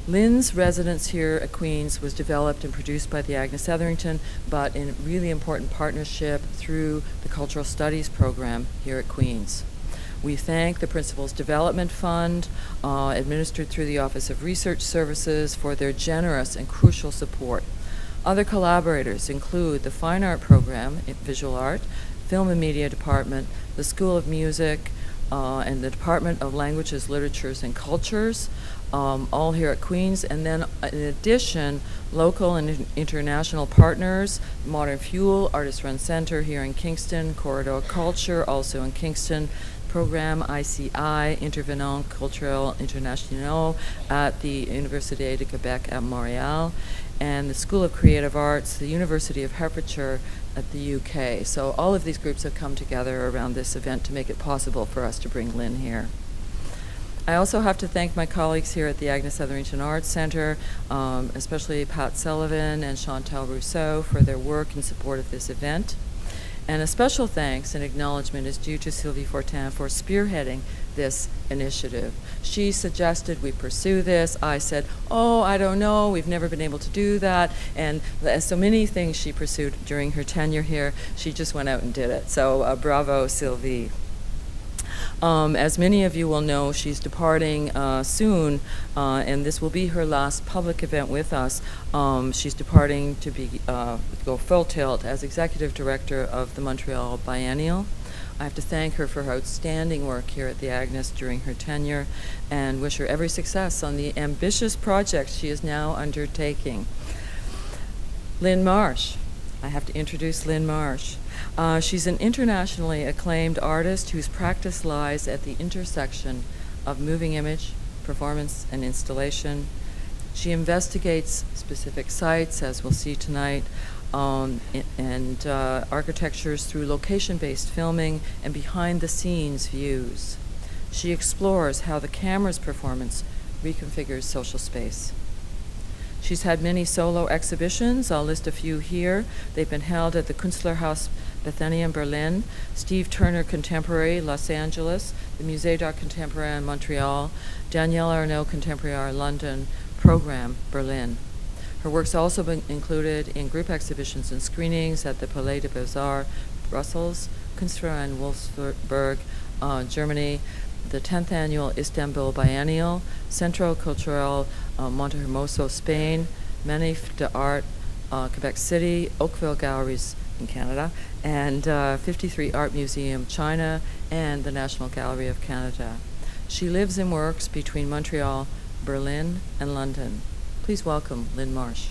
Lynne's residence here at Queen's was developed and produced by the Agnes Etherington, but in really important partnership through the Cultural Studies program here at Queen's. We thank the Principal's Development Fund, administered through the Office of Research Services, for their generous and crucial support. Other collaborators include the Fine Art Program in Visual Art, Film and Media Department, the School of Music, and the Department of Languages, Literatures, and Cultures, all here at Queen's. And then, in addition, local and international partners, Modern Fuel, Artist Run Center here in Kingston, Curator Culture, also in Kingston, program ICI, Intervenants Culturels Internationaux at the Université du Québec at Montréal, and the School of Creative Arts, the University of Hertfordshire at the UK. So all of these groups have come together around this event to make it possible for us to bring Lynne here. I also have to thank my colleagues here at the Agnes Etherington Art Centre, especially Pat Sullivan and Chantal Rousseau, for their work in support of this event. And a special thanks and acknowledgement is due to Sylvie Fortin for spearheading this initiative. She suggested we pursue this. I said, oh, I don't know, we've never been able to do that. And as so many things she pursued during her tenure here, she just went out and did it. So bravo, Sylvie. As many of you will know, she's departing soon, and this will be her last public event with us. She's departing to go full tilt as Executive Director of the Montreal Biennial. I have to thank her for her outstanding work here at the Agnes during her tenure and wish her every success on the ambitious project she is now undertaking. Lynne Marsh. I have to introduce Lynne Marsh. She's an internationally acclaimed artist whose practice lies at the intersection of moving image, performance, and installation. She investigates specific sites, as we'll see tonight, and architectures through location-based filming and behind-the-scenes views. She explores how the camera's performance reconfigures social space. She's had many solo exhibitions. I'll list a few here. They've been held at the Künstlerhaus Bethania in Berlin, Steve Turner Contemporary, Los Angeles, the Musée d'Art Contemporain in Montreal, Danielle Arnaud Contemporary Art London Program, Berlin. Her work's also been included in group exhibitions and screenings at the Palais des Beaux-Arts, Brussels, Kunstverein Wolfsburg, Germany, the 10th Annual Istanbul Biennial, Centro Cultural Montehermoso, Spain, Manif d'Art, Quebec City, Oakville Galleries in Canada, and 53 Art Museum, China, and the National Gallery of Canada. She lives and works between Montreal, Berlin, and London. Please welcome Lynne Marsh.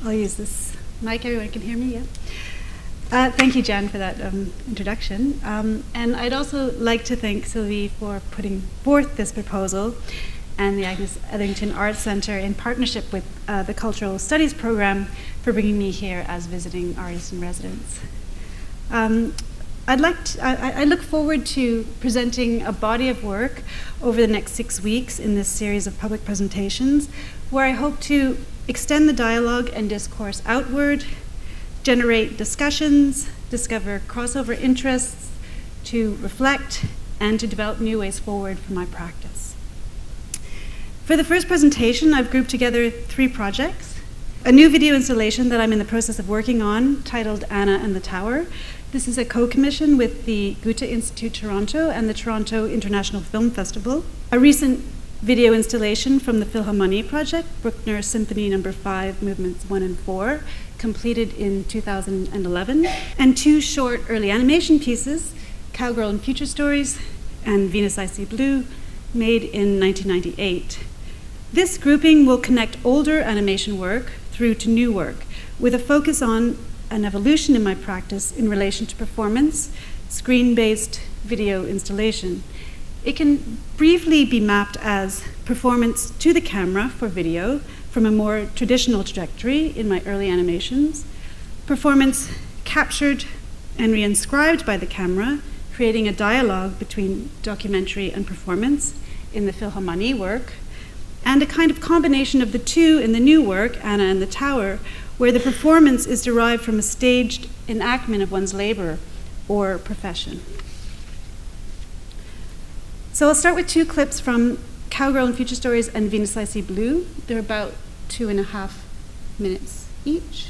I'll use this mic. Everyone can hear me, yeah? Thank you, Jan, for that introduction. And I'd also like to thank Sylvie for putting forth this proposal and the Agnes Etherington Art Centre in partnership with the Cultural Studies program for bringing me here as visiting artist in residence. I look forward to presenting a body of work over the next 6 weeks in this series of public presentations, where I hope to extend the dialogue and discourse outward, generate discussions, discover crossover interests, to reflect, and to develop new ways forward for my practice. For the first presentation, I've grouped together 3 projects. A new video installation that I'm in the process of working on, titled Anna and the Tower. This is a co-commission with the Goethe Institute Toronto and the Toronto International Film Festival. A recent video installation from the Philharmonie project, Bruckner Symphony No. 5, Movements 1 and 4, completed in 2011, and 2 short early animation pieces, Cowgirl and Future Stories and Venus I See Blue, made in 1998. This grouping will connect older animation work through to new work, with a focus on an evolution in my practice in relation to performance, screen-based video installation. It can briefly be mapped as performance to the camera for video from a more traditional trajectory in my early animations, performance captured and reinscribed by the camera, creating a dialogue between documentary and performance in the Philharmonie work, and a kind of combination of the two in the new work, Anna and the Tower, where the performance is derived from a staged enactment of one's labor or profession. So I'll start with two clips from Cowgirl and Future Stories and Venus I See Blue. They're about 2.5 minutes each.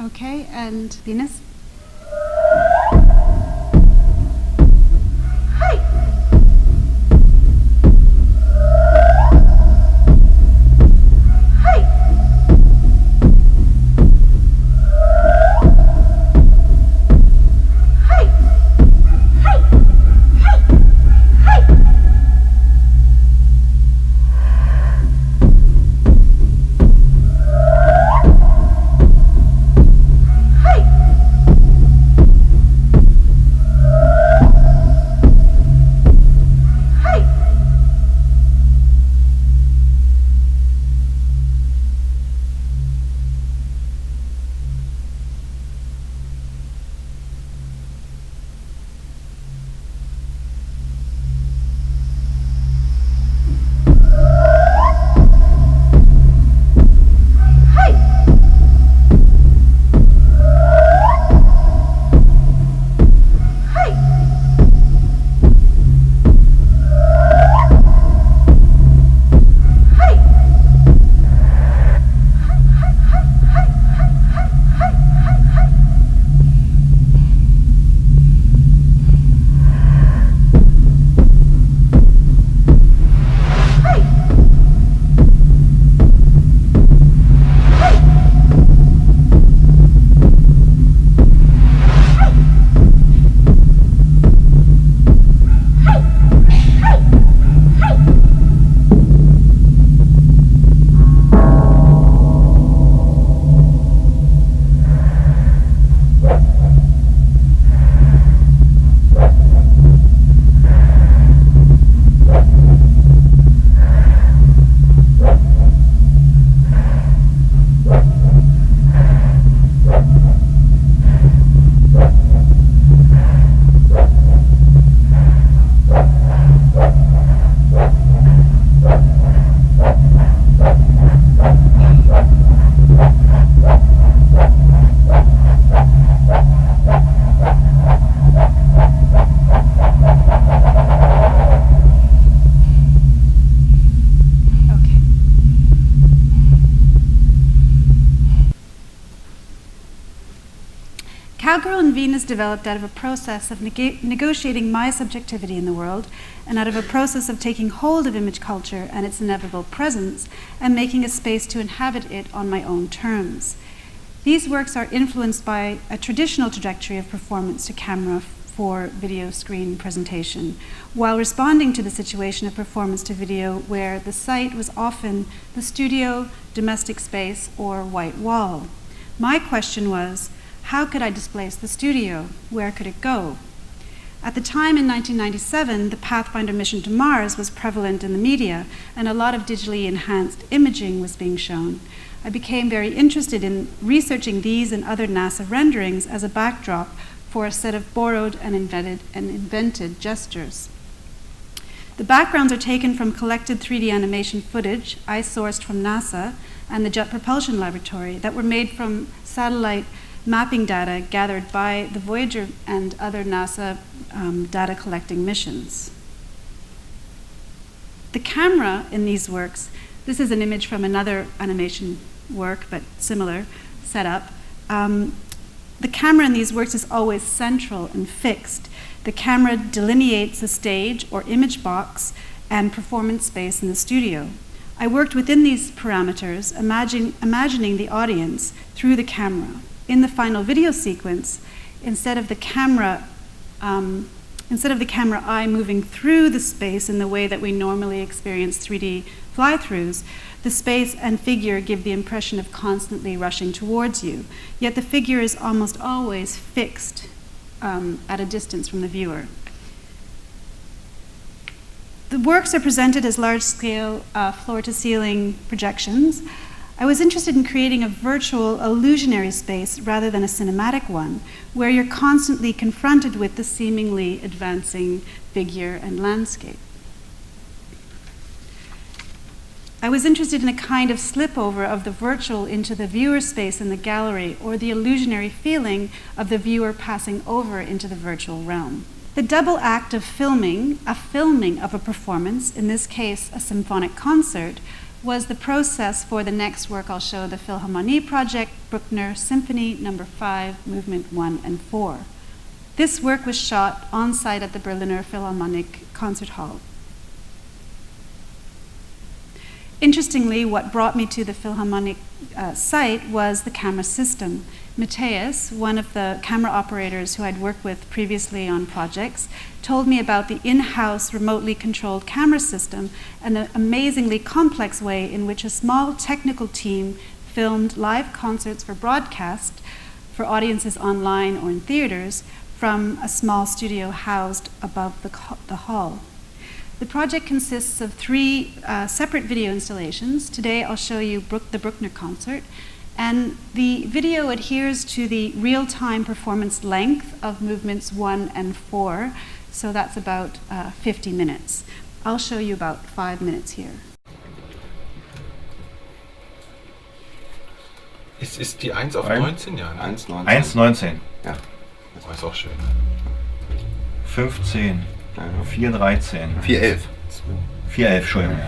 Okay, and Venus? Hey! Cowgirl and Venus developed out of a process of negotiating my subjectivity in the world, and out of a process of taking hold of image culture and its inevitable presence, and making a space to inhabit it on my own terms. These works are influenced by a traditional trajectory of performance to camera for video screen presentation, while responding to the situation of performance to video where the site was often the studio, domestic space, or white wall. My question was, how could I displace the studio? Where could it go? At the time in 1997, the Pathfinder mission to Mars was prevalent in the media, and a lot of digitally enhanced imaging was being shown. I became very interested in researching these and other NASA renderings as a backdrop for a set of borrowed and invented gestures. The backgrounds are taken from collected 3D animation footage I sourced from NASA and the Jet Propulsion Laboratory that were made from satellite mapping data gathered by the Voyager and other NASA data collecting missions. The camera in these works, this is an image from another animation work, but similar setup. The camera in these works is always central and fixed. The camera delineates the stage or image box and performance space in the studio. I worked within these parameters, imagining the audience through the camera. In the final video sequence, instead of the camera eye moving through the space in the way that we normally experience 3D fly-throughs, the space and figure give the impression of constantly rushing towards you, yet the figure is almost always fixed at a distance from the viewer. The works are presented as large-scale floor-to-ceiling projections. I was interested in creating a virtual illusionary space rather than a cinematic one, where you're constantly confronted with the seemingly advancing figure and landscape. I was interested in a kind of slipover of the virtual into the viewer space in the gallery, or the illusionary feeling of the viewer passing over into the virtual realm. The double act of filming, a filming of a performance, in this case a symphonic concert, was the process for the next work I'll show, the Philharmonie project, Bruckner Symphony No. 5, Movement 1 and 4. This work was shot on site at the Berliner Philharmonic Concert Hall. Interestingly, what brought me to the Philharmonic site was the camera system. Matthias, one of the camera operators who I'd worked with previously on projects, told me about the in-house remotely controlled camera system and the amazingly complex way in which a small technical team filmed live concerts for broadcast for audiences online or in theaters from a small studio housed above the hall. The project consists of 3 separate video installations. Today I'll show you the Bruckner concert, and the video adheres to the real-time performance length of movements 1 and 4, so that's about 50 minutes. I'll show you about 5 minutes here. Ist die 1 auf 19? Ja, 1,19. 1,19. Ja. Das ist auch schön. 15. 4,13. 4,11. 4,11, Entschuldigung.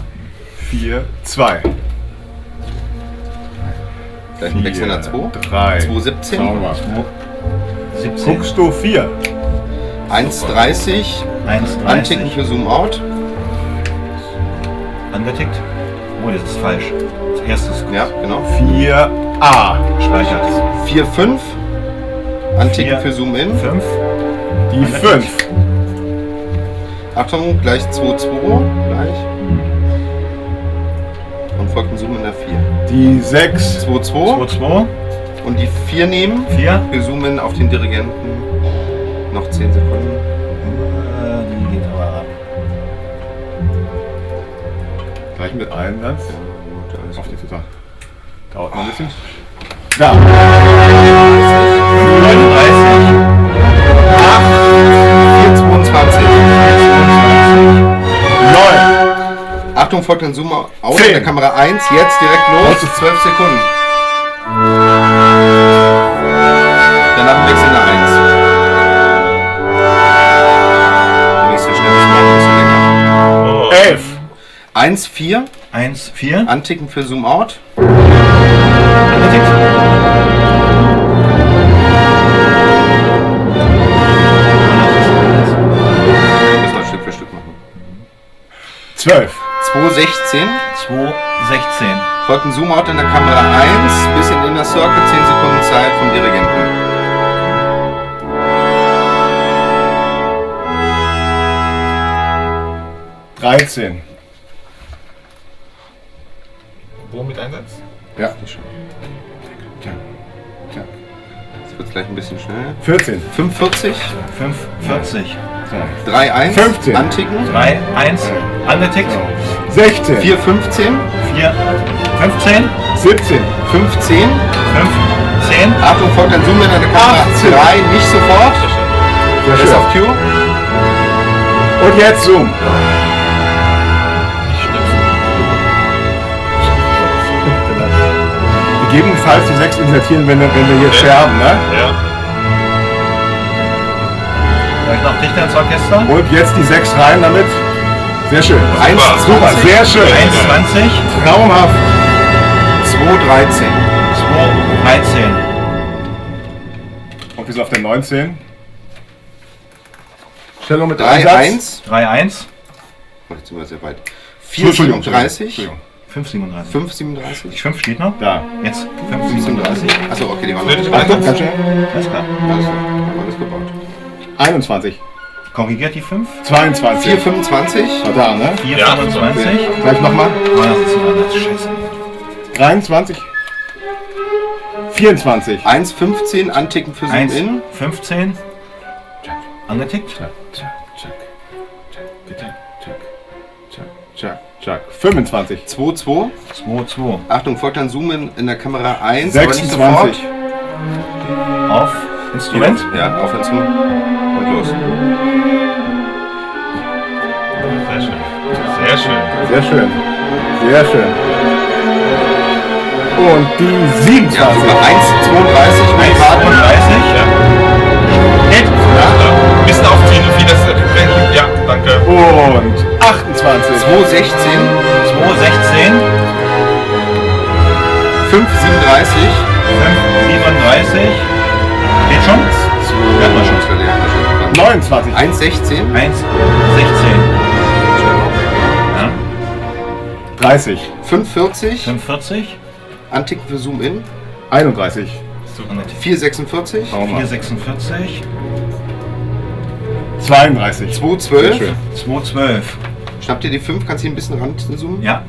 4,2. Gleich ein Wechsel nach 2. 3. 2,17. 17. Guckst du 4. 1,30. 1,30. Anticken für Zoom Out. Angetickt? Oh, das ist falsch. Das erste ist gut. Ja, genau. 4A. Speichert. 4,5. Anticken für Zoom In. 5. Die 5. Achtung, gleich 2,2. Gleich. Und folgt ein Zoom in der 4. Die 6. 2,2. 2,2. Und die 4 nehmen. 4. Wir zoomen auf den Dirigenten. Noch 10 Sekunden. Die geht aber ab. Gleich mit Einsatz. Ja, gut, alles Auf gut. die Total. Dauert noch ein bisschen. Da. 39. 4,22. 9. Achtung, folgt ein Zoom aus 10. in der Kamera 1. Jetzt direkt los. 12 Sekunden. Danach ein Wechsel nach 1. Der nächste Schnitt ist noch ein bisschen länger. 11. 1,4. 1,4. Anticken für Zoom Out. Angetickt. 12. 2,16. 2,16. Folgt ein Zoom-Out in der Kamera 1, bis in Inner Circle, 10 Sekunden Zeit vom Dirigenten. Dreizehn. Wo mit Einsatz? Ja. Jetzt wird es gleich ein bisschen schnell. 14. 5,40. 5,40. 3,1. 15. Anticken. 3,1. Angetickt. 16. 4,15. 4, 15. 17. 15. 10. Achtung, folgt ein Zoom in der Kamera 3, nicht sofort. Sehr Das ist auf schön. Cue. Und jetzt Zoom. Gegebenenfalls die 6 insertieren, wenn wir hier scherben, ne? Ja. Vielleicht noch dichter ins Orchester. Und jetzt die 6 rein damit. Sehr schön. 1, Super, sehr schön. 1,20. Traumhaft. 2,13. 2,13. Und wir sind auf der 19. Stellung mit Einsatz. 3,1. 3,1. Oh, jetzt sind wir sehr weit. Entschuldigung, 4,37. Entschuldigung. 5,37. 5,37. Die 5 steht noch. Da. Jetzt 37. 5,37. Achso, okay, die waren Nötig noch. Achtung, ganz schnell. Alles klar. Alles klar, haben wir alles gebaut. 21. Korrigiert die 5. 22. 4,25. War da, ne? 4,25. Gleich nochmal. Oh, das ist anders. Scheiße. 23. 24. 1,15 anticken für Zoom in. 1,15. Angetickt. Zack, zack, zack. Zack, zack, zack, zack. 25. 2,2. 2,2. Achtung, folgt ein Zoom in der Kamera 1. aber nicht 26. Auf Instrument. sofort. Ja, auf den Zoom. Und los. Sehr schön. Sehr schön. Sehr schön. Sehr schön. Und die 27. Ja, sogar 1,32 mit Faden. 1,35. Geht. Ja. Bisschen aufziehen, wie das. Ja, danke. Und 28. 2,16. 2,16. 5,37. 5,37. Geht schon? Ja, mal schon. 29. 1,16. 1,16. Ja. 30. 5,40. 5,40. Anticken für Zoom in. 31. 4,46. 4,46. 32. 2,12. Sehr schön. 2,12. Schnapp dir die 5, kannst hier ein bisschen ranzoomen. Ja.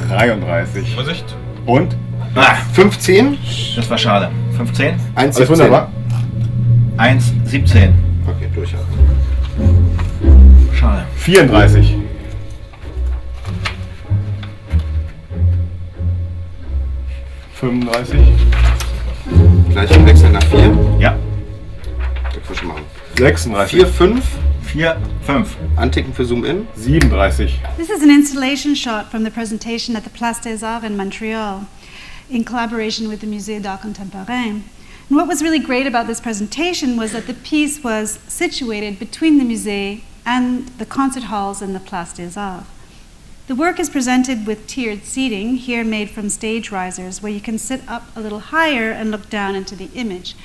33. Vorsicht. Und? Ah, 15. das war schade. 15. 1,17. Alles wunderbar. 1,17. Okay, durchhalten. Schade. 34. 35. Gleich im Wechsel nach 4. Ja. Dazwischen machen. 36. 4, 5. 4, 5. Anticken für Zoom in. 37. This is an installation shot from the presentation at the Place des Arts in Montreal in collaboration with the Musée d'Art Contemporain. And what was really great about this presentation was that the piece was situated between the musée and the concert halls in the Place des Arts. The work is presented with tiered seating, here made from stage risers, where you can sit up a little higher and look down into the image,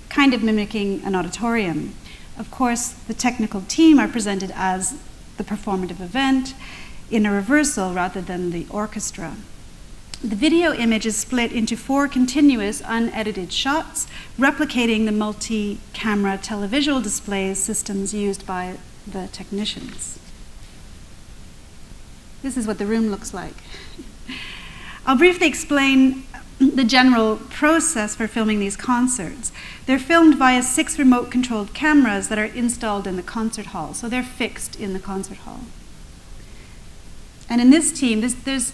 kind of mimicking an auditorium. Of course, the technical team are presented as the performative event in a reversal rather than the orchestra. The video image is split into 4 continuous unedited shots, replicating the multi-camera televisual displays systems used by the technicians. This is what the room looks like. I'll briefly explain the general process for filming these concerts. They're filmed via 6 remote-controlled cameras that are installed in the concert hall, so they're fixed in the concert hall. And in this team, there's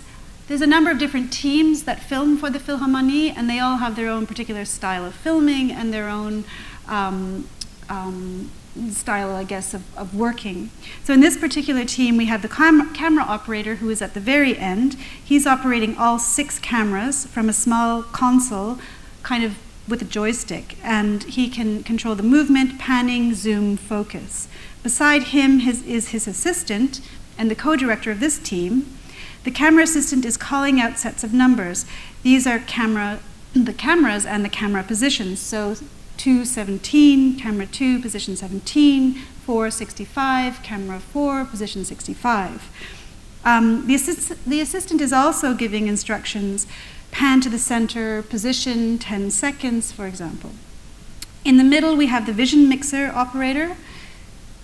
a number of different teams that film for the Philharmonie, and they all have their own particular style of filming and their own style, I guess, of working. So in this particular team, we have the camera operator who is at the very end. He's operating all 6 cameras from a small console, kind of with a joystick, and he can control the movement, panning, zoom, focus. Beside him is his assistant and the co-director of this team. The camera assistant is calling out sets of numbers. These are the cameras and the camera positions. So 217, camera 2, position 17, 4, 65, camera 4, position 65. The assistant is also giving instructions, pan to the center, position 10 seconds, for example. In the middle, we have the vision mixer operator,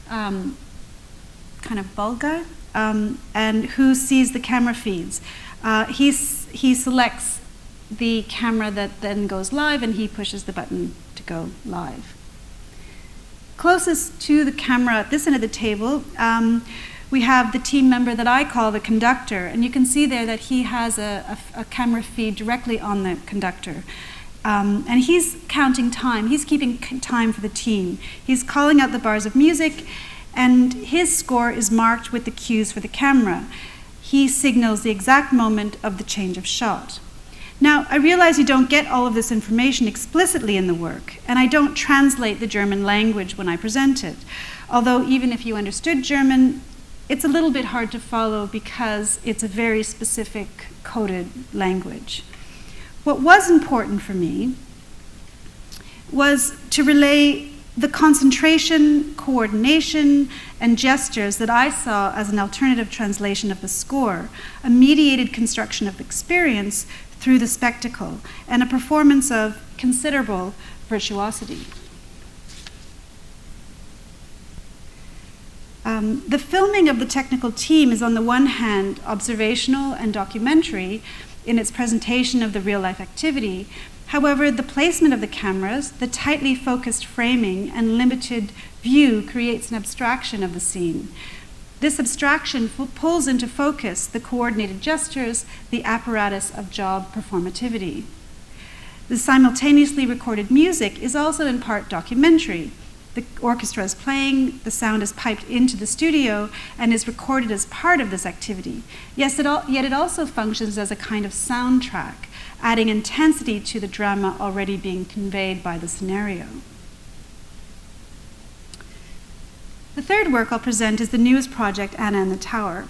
kind of bald guy, and who sees the camera feeds. He selects the camera that then goes live, and he pushes the button to go live. Closest to the camera at this end of the table, we have the team member that I call the conductor, and you can see there that he has a camera feed directly on the conductor. And he's counting time, he's keeping time for the team. He's calling out the bars of music, and his score is marked with the cues for the camera. He signals the exact moment of the change of shot. Now, I realize you don't get all of this information explicitly in the work, and I don't translate the German language when I present it. Although even if you understood German, it's a little bit hard to follow because it's a very specific coded language. What was important for me was to relay the concentration, coordination, and gestures that I saw as an alternative translation of the score, a mediated construction of experience through the spectacle, and a performance of considerable virtuosity. The filming of the technical team is on the one hand observational and documentary in its presentation of the real-life activity. However, the placement of the cameras, the tightly focused framing, and limited view creates an abstraction of the scene. This abstraction pulls into focus the coordinated gestures, the apparatus of job performativity. The simultaneously recorded music is also in part documentary. The orchestra is playing, the sound is piped into the studio, and is recorded as part of this activity. Yet it also functions as a kind of soundtrack, adding intensity to the drama already being conveyed by the scenario. The third work I'll present is the newest project, Anna and the Tower.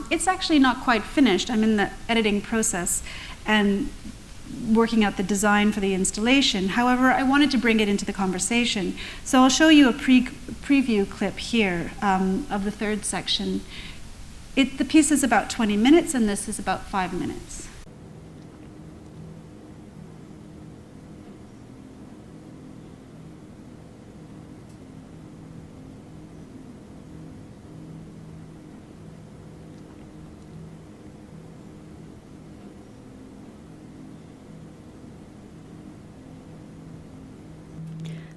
It's actually not quite finished. I'm in the editing process and working out the design for the installation. However, I wanted to bring it into the conversation. So I'll show you a preview clip here of the third section. The piece is about 20 minutes, and this is about 5 minutes.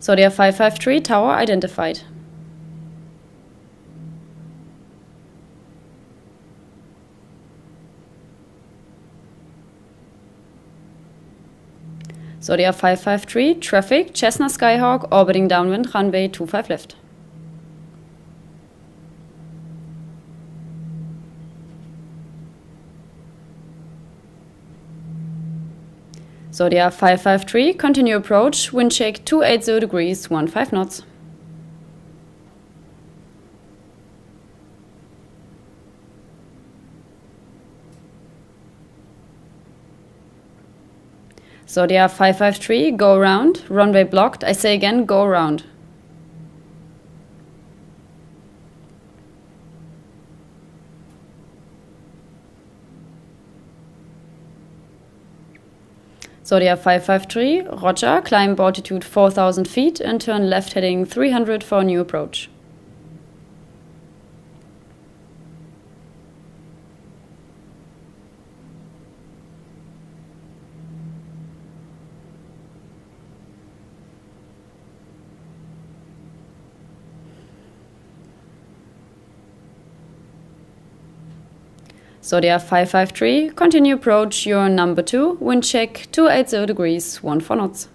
Zodiac 553 tower identified. Zodiac 553 traffic Cessna Skyhawk orbiting downwind runway 25 left. Zodiac 553, continue approach, wind check 280 degrees, 15 knots. Zodiac 553, go around, runway blocked, I say again, go around. Zodiac 553, roger, climb altitude 4,000 feet and turn left heading 300 for a new approach. Zodiac 553, continue approach, you're number 2, wind check 280 degrees, 14 knots.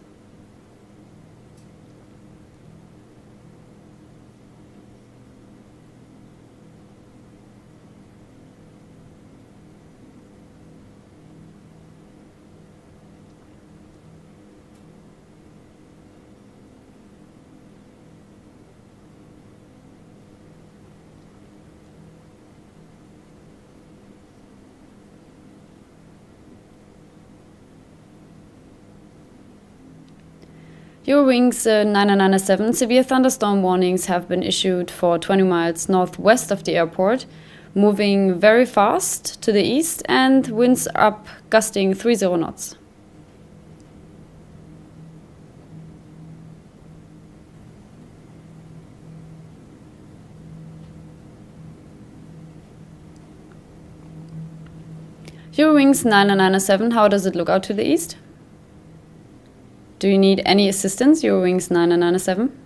Eurowings 9997, severe thunderstorm warnings have been issued for 20 miles northwest of the airport, moving very fast to the east and winds up gusting 30 knots. Eurowings 9997, how does it look out to the east? Do you need any assistance, Eurowings 9997?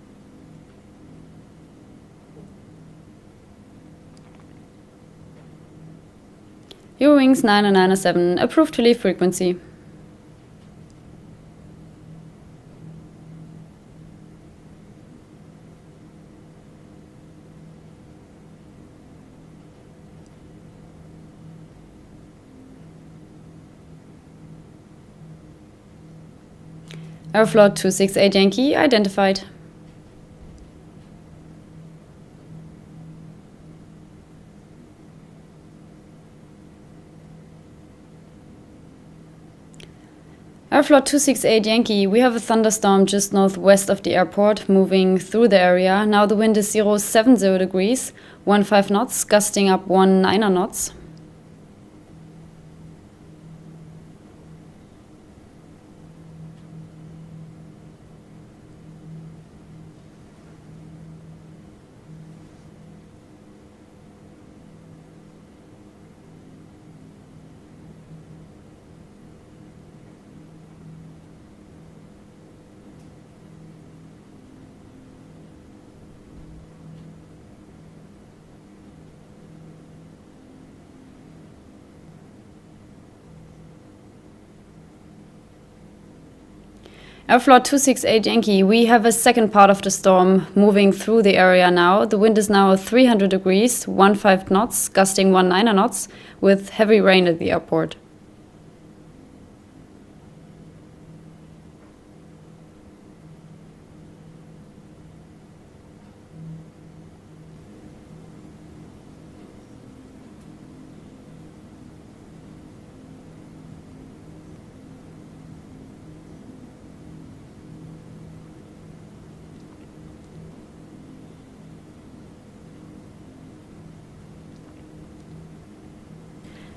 Eurowings 9997, approved to leave frequency. Airflow 268 Yankee identified. Airflow 268 Yankee, we have a thunderstorm just northwest of the airport moving through the area. Now the wind is 070 degrees, 15 knots, gusting up 19 knots. Airflow 268 Yankee, we have a second part of the storm moving through the area now. The wind is now 300 degrees, 15 knots, gusting 19 knots, with heavy rain at the airport.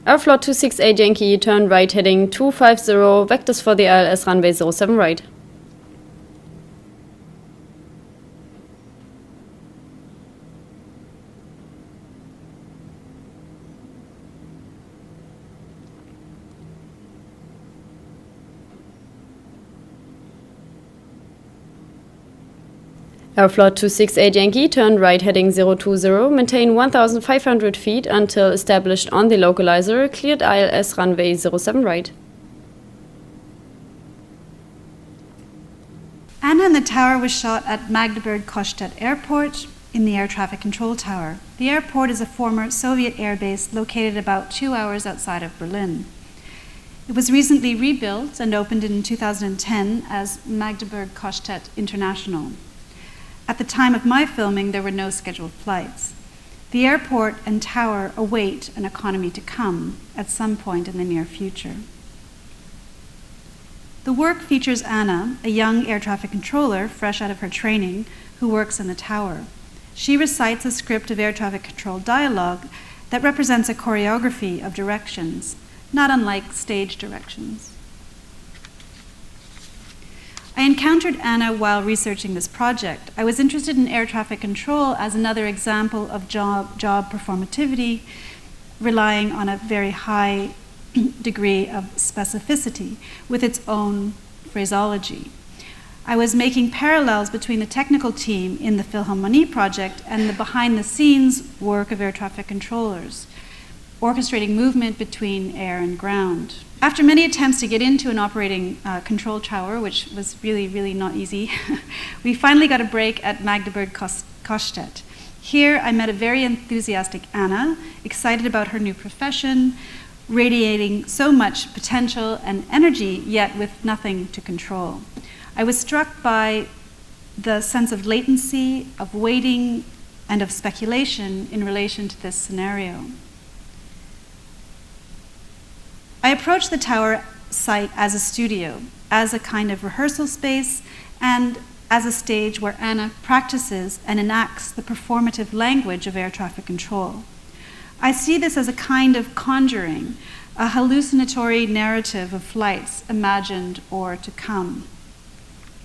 Airflow 268 Yankee, turn right heading 250, vectors for the ILS runway 07 right. Airflow 268 Yankee, turn right heading 020, maintain 1,500 feet until established on the localizer, cleared ILS runway 07 right. Anna and the tower was shot at Magdeburg-Kostädt Airport in the air traffic control tower. The airport is a former Soviet airbase located about 2 hours outside of Berlin. It was recently rebuilt and opened in 2010 as Magdeburg-Kostädt International. At the time of my filming, there were no scheduled flights. The airport and tower await an economy to come at some point in the near future. The work features Anna, a young air traffic controller fresh out of her training, who works in the tower. She recites a script of air traffic control dialogue that represents a choreography of directions, not unlike stage directions. I encountered Anna while researching this project. I was interested in air traffic control as another example of job performativity, relying on a very high degree of specificity with its own phraseology. I was making parallels between the technical team in the Philharmonie project and the behind-the-scenes work of air traffic controllers, orchestrating movement between air and ground. After many attempts to get into an operating control tower, which was really not easy, we finally got a break at Magdeburg-Kostädt. Here, I met a very enthusiastic Anna, excited about her new profession, radiating so much potential and energy, yet with nothing to control. I was struck by the sense of latency, of waiting, and of speculation in relation to this scenario. I approached the tower site as a studio, as a kind of rehearsal space, and as a stage where Anna practices and enacts the performative language of air traffic control. I see this as a kind of conjuring, a hallucinatory narrative of flights imagined or to come.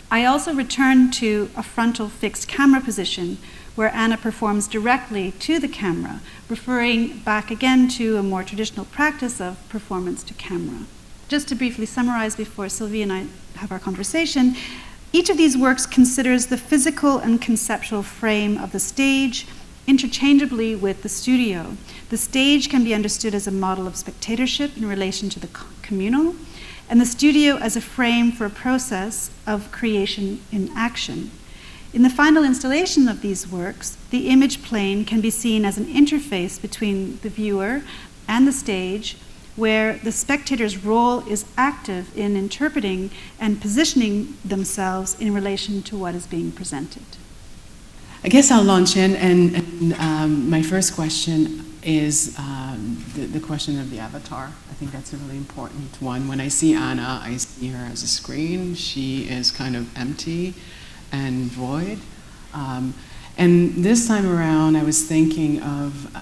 I also return to a frontal fixed camera position where Anna performs directly to the camera, referring back again to a more traditional practice of performance to camera. Just to briefly summarize before Sylvie and I have our conversation, each of these works considers the physical and conceptual frame of the stage interchangeably with the studio. The stage can be understood as a model of spectatorship in relation to the communal, and the studio as a frame for a process of creation in action. In the final installation of these works, the image plane can be seen as an interface between the viewer and the stage, where the spectator's role is active in interpreting and positioning themselves in relation to what is being presented. I guess I'll launch in, and my first question is the question of the avatar. I think that's a really important one. When I see Anna, I see her as a screen. She is kind of empty and void. And this time around, I was thinking of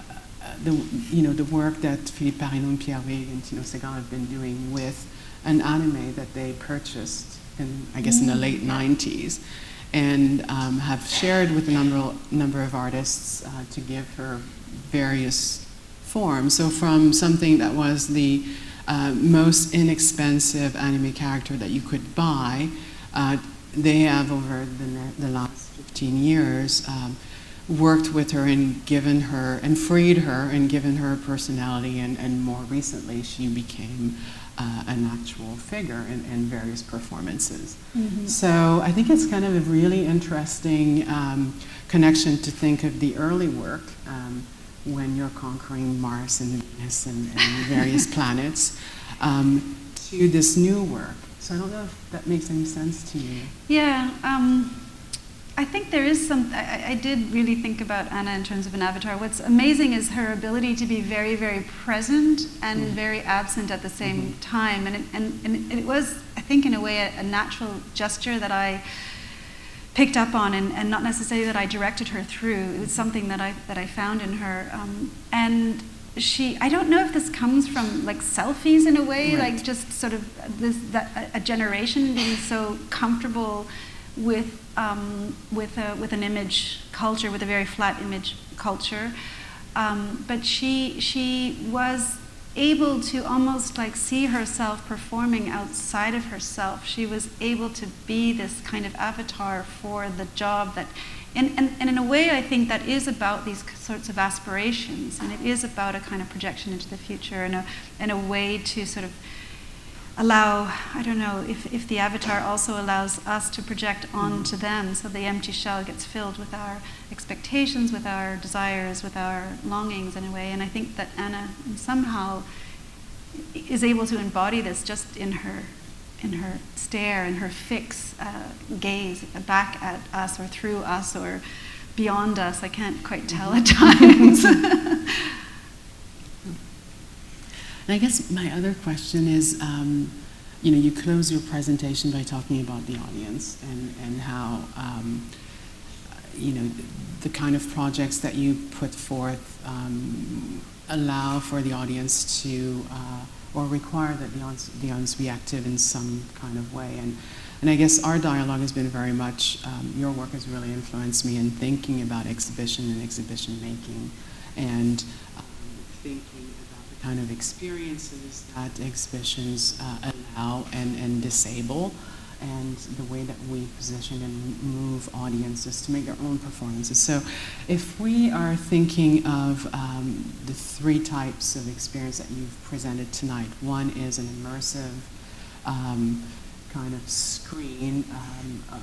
the work that Philippe Parino and Pierre Wig and Tino Segan have been doing with an anime that they purchased in the late 90s, and have shared with a number of artists to give her various forms. So from something that was the most inexpensive anime character that you could buy, they have over the last 15 years worked with her and given her and freed her and given her a personality, and more recently she became an actual figure in various performances. Mm-hmm. So I think it's kind of a really interesting connection to think of the early work when you're conquering Mars and Venus and various planets to this new work. So I don't know if that makes any sense to you. Yeah, I think there is some, I did really think about Anna in terms of an avatar. What's amazing is her ability to be very, very present and very absent at the same time. And it was, I think, in a way, a natural gesture that I picked up on, and not necessarily that I directed her through. It was something that I found in her. And I don't know if this comes from like selfies in a way, right. Like just sort of a generation being so comfortable with an image culture, with a very flat image culture, but she was able to almost like see herself performing outside of herself. She was able to be this kind of avatar for the job that, and in a way I think that is about these sorts of aspirations, and it is about a kind of projection into the future and a way to sort of allow, I don't know, if the avatar also allows us to project onto them, so the empty shell gets filled with our expectations, with our desires, with our longings in a way. And I think that Anna somehow is able to embody this just in her stare, in her fix gaze back at us or through us or beyond us. I can't quite tell at times. And I guess my other question is, you close your presentation by talking about the audience and how, the kind of projects that you put forth allow for the audience to, or require that the audience be active in some kind of way. And I guess our dialogue has been very much, your work has really influenced me in thinking about exhibition and exhibition making, and thinking about the kind of experiences that exhibitions allow and disable, and the way that we position and move audiences to make their own performances. So if we are thinking of the three types of experience that you've presented tonight, one is an immersive kind of screen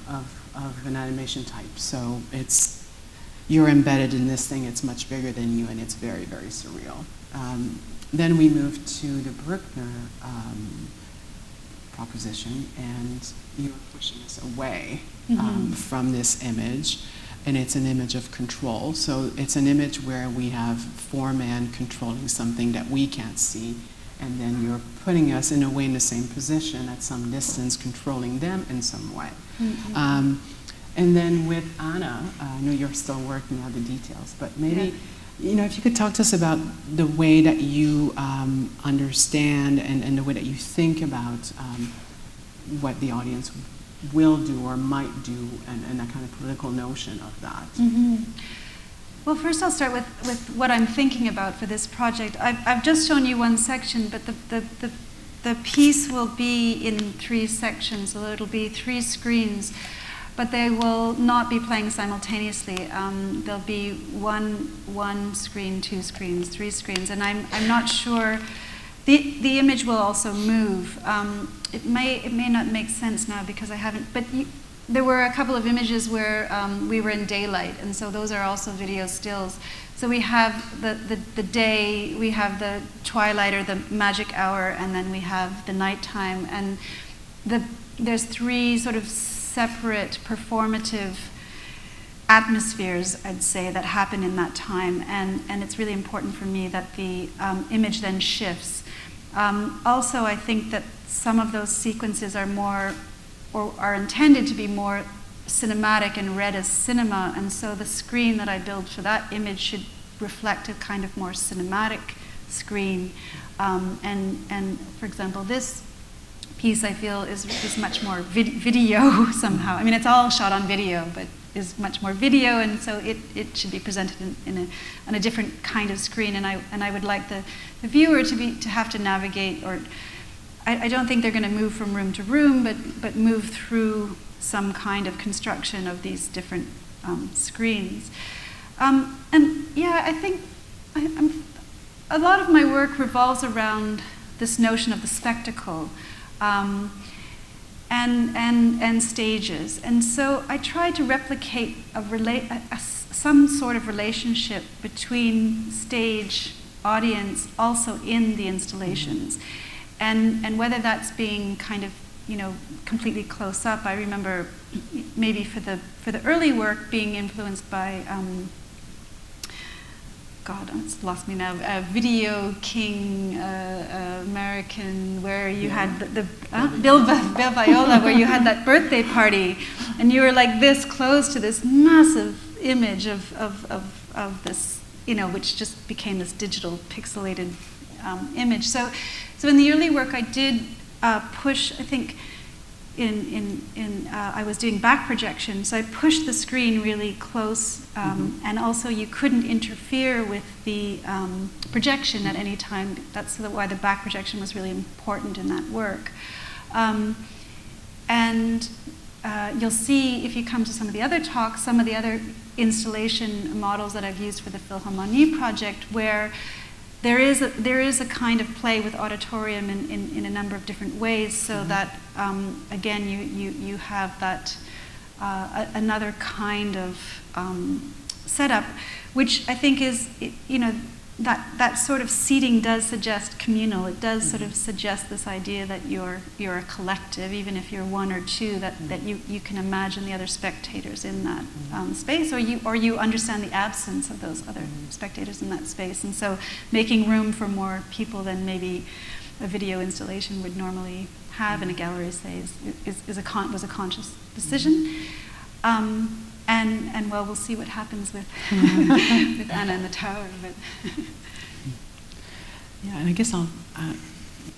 of an animation type. So you're embedded in this thing, it's much bigger than you, and it's very, very surreal. Then we move to the Bruckner proposition, and you're pushing us away from this image, and it's an image of control. So it's an image where we have four men controlling something that we can't see, and then you're putting us in a way in the same position at some distance, controlling them in some way. And then with Anna, I know you're still working out the details, but maybe, if you could talk to us about the way that you understand and the way that you think about what the audience will do or might do, and that kind of political notion of that. Well, first I'll start with what I'm thinking about for this project. I've just shown you one section, but the piece will be in 3 sections, so it'll be 3 screens, but they will not be playing simultaneously. There'll be one screen, 2 screens, 3 screens, and I'm not sure. The image will also move. It may not make sense now because I haven't, but there were a couple of images where we were in daylight, and so those are also video stills. So we have the day, we have the twilight or the magic hour, and then we have the nighttime. And there's 3 sort of separate performative atmospheres, I'd say, that happen in that time. And it's really important for me that the image then shifts. Also, I think that some of those sequences are more, or are intended to be more cinematic and read as cinema, and so the screen that I build for that image should reflect a kind of more cinematic screen. And for example, this piece I feel is much more video somehow. I mean, it's all shot on video, but is much more video, and so it should be presented on a different kind of screen. And I would like the viewer to have to navigate, or I don't think they're going to move from room to room, but move through some kind of construction of these different screens. And yeah, I think a lot of my work revolves around this notion of the spectacle and stages. And so I try to replicate some sort of relationship between stage, audience, also in the installations. And whether that's being kind of, completely close up. I remember maybe for the early work being influenced by, God, it's lost me now, Video King, American, where you had Bill Viola, where you had that birthday party, and you were like this close to this massive image of this, which just became this digital pixelated image. So in the early work, I did push. I think I was doing back projection, so I pushed the screen really close, and also you couldn't interfere with the projection at any time. That's why the back projection was really important in that work. And you'll see if you come to some of the other talks, some of the other installation models that I've used for the Philharmonie project, where there is a kind of play with auditorium in a number of different ways, so that again you have that another kind of setup, which I think is that sort of seating does suggest communal. It does sort of suggest this idea that you're a collective, even if you're one or two, that you can imagine the other spectators in that space, or you understand the absence of those other spectators in that space. And so making room for more people than maybe a video installation would normally have in a gallery, say, was a conscious decision. And well, we'll see what happens with with Anna in the tower. But yeah, and I guess I'll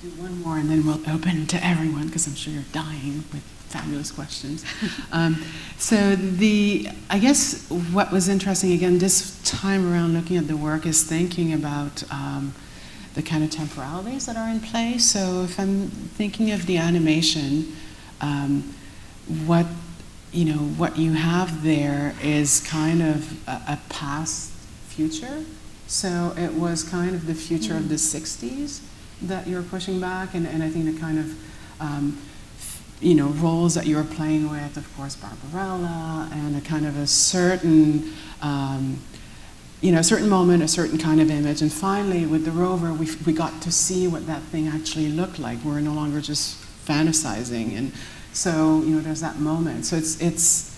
do one more, and then we'll open to everyone, because I'm sure you're dying with fabulous questions. So I guess what was interesting again this time around looking at the work is thinking about the kind of temporalities that are in play. So if I'm thinking of the animation, what you have there is kind of a past future. So it was kind of the future of the 60s that you're pushing back, and I think the kind of roles that you're playing with, of course, Barbarella, and a kind of a certain certain moment, a certain kind of image. And finally, with the rover, we got to see what that thing actually looked like. We're no longer just fantasizing, and so there's that moment. So it's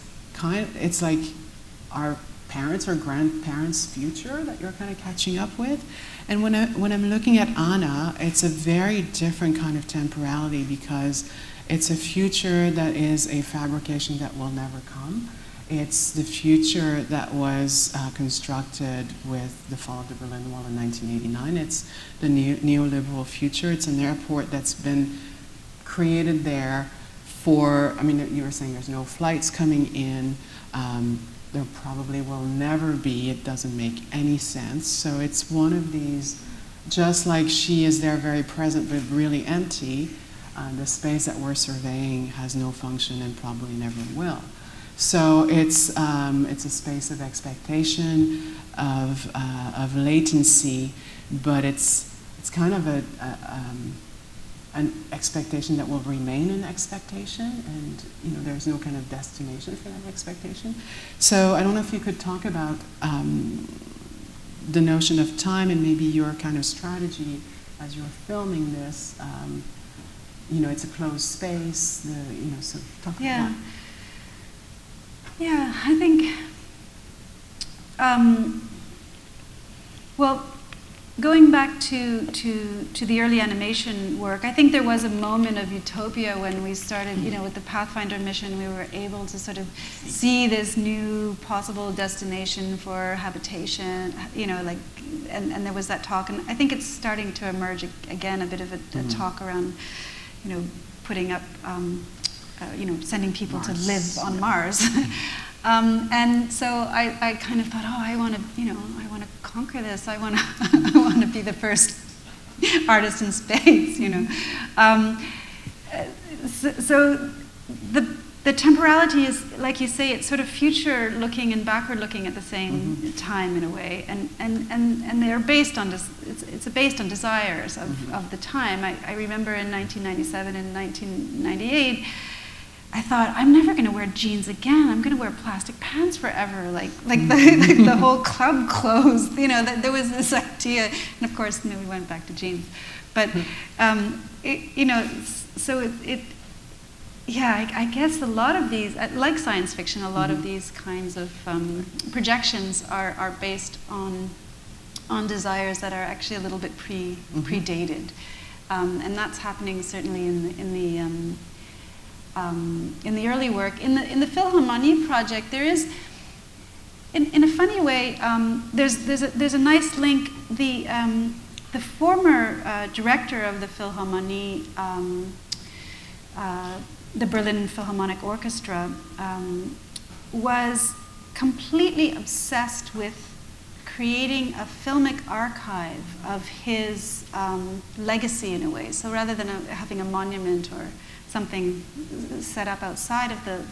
like our parents or grandparents' future that you're kind of catching up with. And when I'm looking at Anna, it's a very different kind of temporality because it's a future that is a fabrication that will never come. It's the future that was constructed with the fall of the Berlin Wall in 1989. It's the neoliberal future. It's an airport that's been created there for, I mean, you were saying there's no flights coming in. There probably will never be. It doesn't make any sense. So it's one of these, just like she is there very present but really empty, the space that we're surveying has no function and probably never will. So it's a space of expectation, of latency, but it's kind of an expectation that will remain an expectation, and there's no kind of destination for that expectation. So I don't know if you could talk about the notion of time and maybe your kind of strategy as you're filming this. It's a closed space. So talk about that. Yeah, I think, well, going back to the early animation work, I think there was a moment of utopia when we started, with the Pathfinder mission. We were able to sort of see this new possible destination for habitation, and there was that talk. And I think it's starting to emerge again, a bit of a talk around, putting up, sending people to live on Mars. And so I kind of thought, I want to conquer this. I want to be the first artist in space. So the temporality is, like you say, it's sort of future looking and backward looking at the same time in a way, and they're based on it's based on desires of the time. I remember in 1997 and 1998. I thought, I'm never going to wear jeans again. I'm going to wear plastic pants forever, like the whole club clothes. There was this idea, and of course, we went back to jeans. But I guess a lot of these, like science fiction, a lot of these kinds of projections are based on desires that are actually a little bit predated, and that's happening certainly in the early work. In the Philharmonie project, there is, in a funny way, there's a nice link. The former director of the Philharmonie, the Berlin Philharmonic Orchestra, was completely obsessed with creating a filmic archive of his legacy in a way. So rather than having a monument or something set up outside of the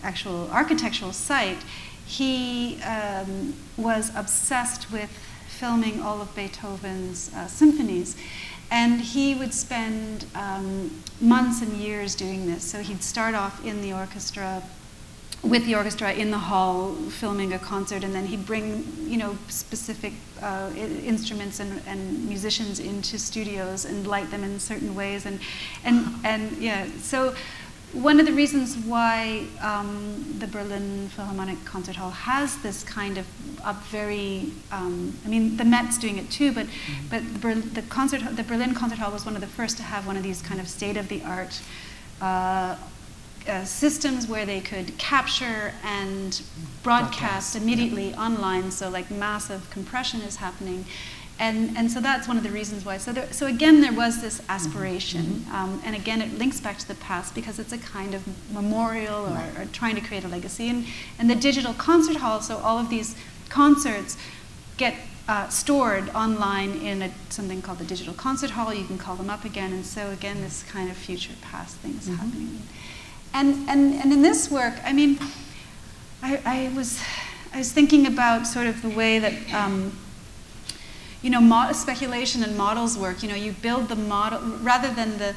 actual architectural site, he was obsessed with filming all of Beethoven's symphonies. And he would spend months and years doing this. So he'd start off in the orchestra, with the orchestra in the hall, filming a concert, and then he'd bring, specific instruments and musicians into studios and light them in certain ways, and yeah. So one of the reasons why the Berlin Philharmonic Concert Hall has this kind of very, the Met's doing it too, but the Berlin Concert Hall was one of the first to have one of these kind of state-of-the-art systems where they could capture and broadcast immediately online, so like massive compression is happening. And so that's one of the reasons why. So again, there was this aspiration, and again, it links back to the past because it's a kind of memorial or trying to create a legacy. And the digital concert hall, so all of these concerts get stored online in something called the digital concert hall. You can call them up again, and so again, this kind of future past thing is happening. And in this work, I was thinking about sort of the way that speculation and models work. You build the model rather than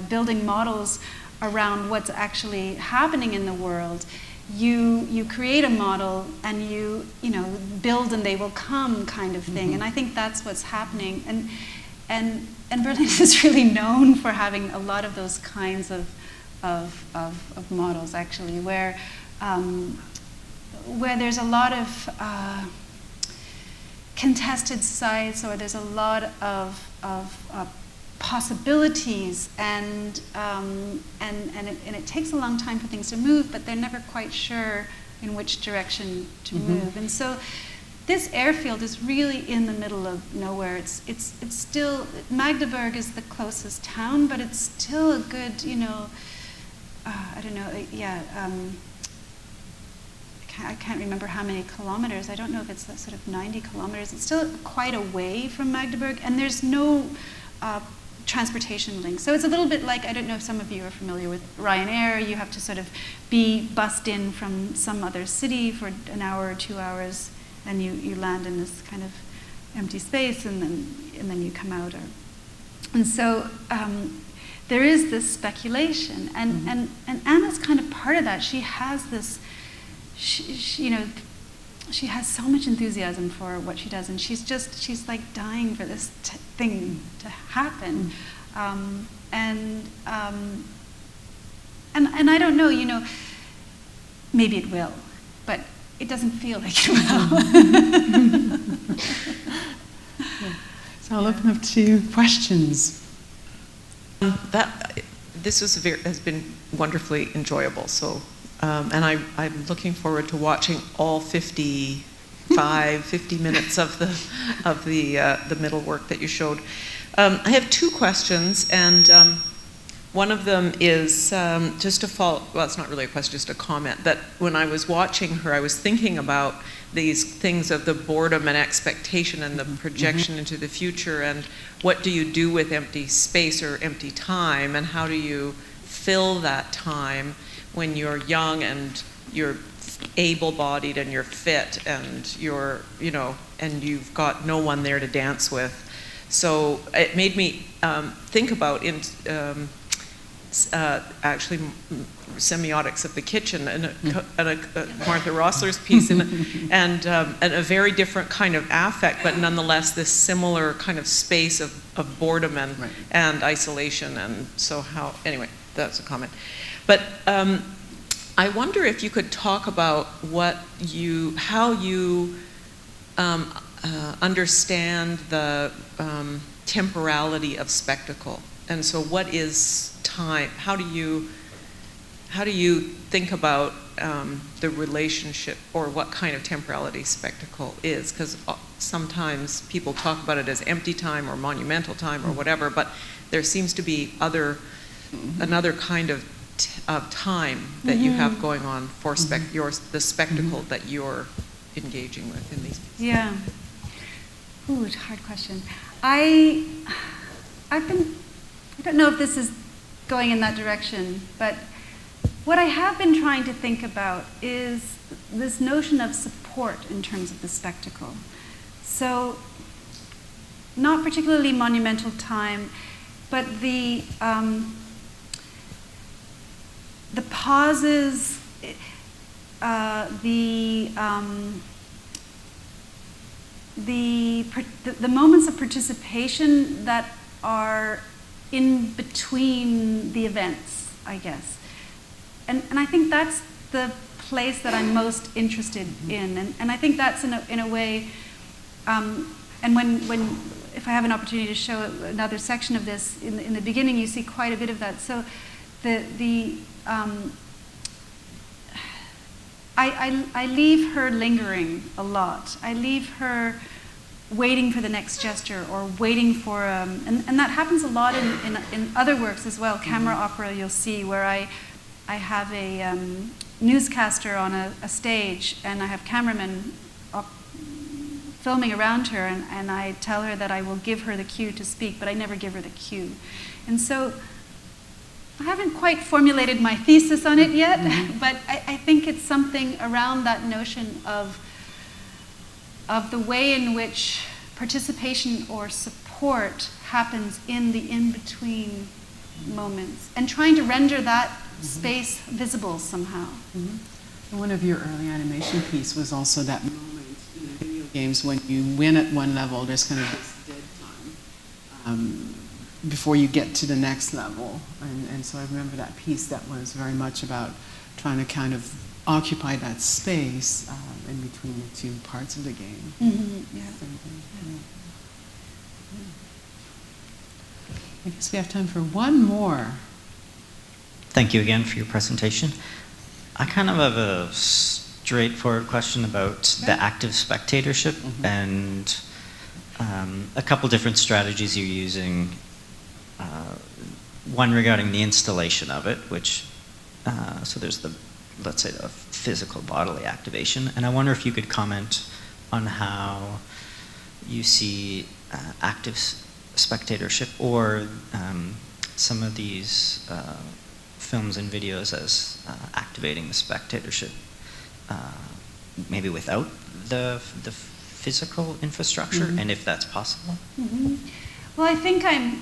building models around what's actually happening in the world. You create a model and you build and they will come kind of thing. And I think that's what's happening. And Berlin is really known for having a lot of those kinds of of models, actually, where there's a lot of contested sites, or there's a lot of possibilities, and it takes a long time for things to move, but they're never quite sure in which direction to move. And so this airfield is really in the middle of nowhere. It's still, Magdeburg is the closest town, but it's still a good, I don't know, I can't remember how many kilometers. I don't know if it's sort of 90 kilometers. It's still quite away from Magdeburg, and there's no transportation links. So it's a little bit like, I don't know if some of you are familiar with Ryanair. You have to sort of be bussed in from some other city for an hour or 2 hours, and you land in this kind of empty space, and then you come out. And so there is this speculation, and Anna's kind of part of that. She has this. She has so much enthusiasm for what she does, and she's like dying for this thing to happen. And I don't know, maybe it will, but it doesn't feel like it will. So I'll open up to questions. This has been wonderfully enjoyable. So. And I'm looking forward to watching all 50 minutes of the middle work that you showed. I have two questions, and one of them is just to follow. Well, it's not really a question, just a comment. That when I was watching her, I was thinking about these things of the boredom and expectation and the projection into the future, and what do you do with empty space or empty time, and how do you fill that time when you're young and you're able-bodied and you're fit and you're, and you've got no one there to dance with. So it made me think about actually semiotics of the kitchen and a Martha Rossler's piece, and a very different kind of affect, but nonetheless this similar kind of space of boredom and isolation. And so anyway, that's a comment. But I wonder if you could talk about how you understand the temporality of spectacle. And so what is time? How do you think about the relationship, or what kind of temporality spectacle is? Because sometimes people talk about it as empty time or monumental time or whatever, but there seems to be another kind of time that you have going on for the spectacle that you're engaging with in these pieces. Yeah. Ooh, it's a hard question. I don't know if this is going in that direction, but what I have been trying to think about is this notion of support in terms of the spectacle. So, not particularly monumental time, but the pauses, the moments of participation that are in between the events, I guess. And I think that's the place that I'm most interested in. And I think that's in a way, and if I have an opportunity to show another section of this, in the beginning you see quite a bit of that. So I leave her lingering a lot. I leave her waiting for the next gesture, or waiting for, and that happens a lot in other works as well. Camera opera, you'll see, where I have a newscaster on a stage, and I have cameramen filming around her, and I tell her that I will give her the cue to speak, but I never give her the cue. And so I haven't quite formulated my thesis on it yet, but I think it's something around that notion of the way in which participation or support happens in the in-between moments, and trying to render that space visible somehow. One of your early animation piece was also that moment in the video games when you win at one level, there's kind of this dead time. before you get to the next level. And so I remember that piece that was very much about trying to kind of occupy that space in between the two parts of the game. Yeah. I guess we have time for one more. Thank you again for your presentation. I kind of have a straightforward question about the active spectatorship and a couple different strategies you're using. One regarding the installation of it, which, so there's the, let's say, the physical bodily activation. And I wonder if you could comment on how you see active spectatorship or some of these films and videos as activating the spectatorship, maybe without the physical infrastructure, and if that's possible. Well, I think I'm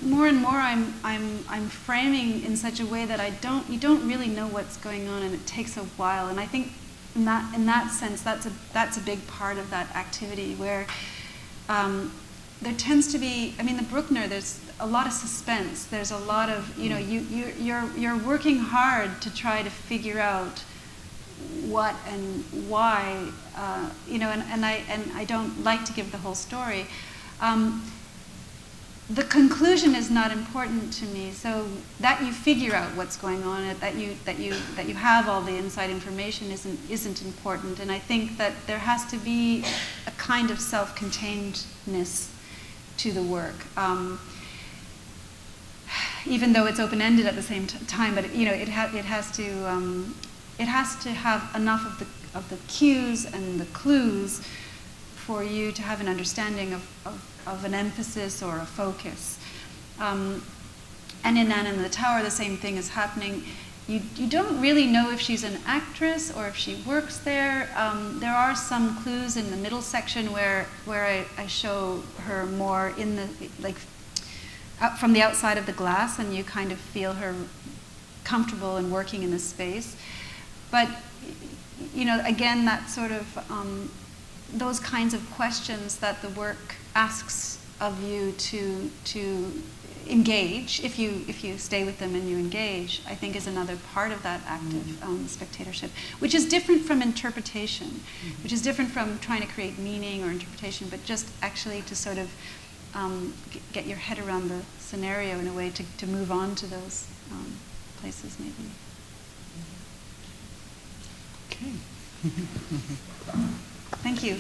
more and more I'm framing in such a way that you don't really know what's going on, and it takes a while. And I think in that sense, that's a big part of that activity where there tends to be, I mean, the Bruckner, there's a lot of suspense. There's a lot of, you're working hard to try to figure out what and why, and I don't like to give the whole story. The conclusion is not important to me. So that you figure out what's going on, that you have all the inside information isn't important. And I think that there has to be a kind of self-containedness to the work, even though it's open-ended at the same time. But it has to have enough of the cues and the clues for you to have an understanding of an emphasis or a focus. And in Anna in the Tower, the same thing is happening. You don't really know if she's an actress or if she works there. There are some clues in the middle section where I show her more in the, like, from the outside of the glass, and you kind of feel her comfortable in working in this space. But, again, that sort of, those kinds of questions that the work asks of you to engage, if you stay with them and you engage, I think is another part of that active spectatorship, which is different from interpretation, which is different from trying to create meaning or interpretation, but just actually to sort of get your head around the scenario in a way to move on to those places maybe. Okay. Thank you.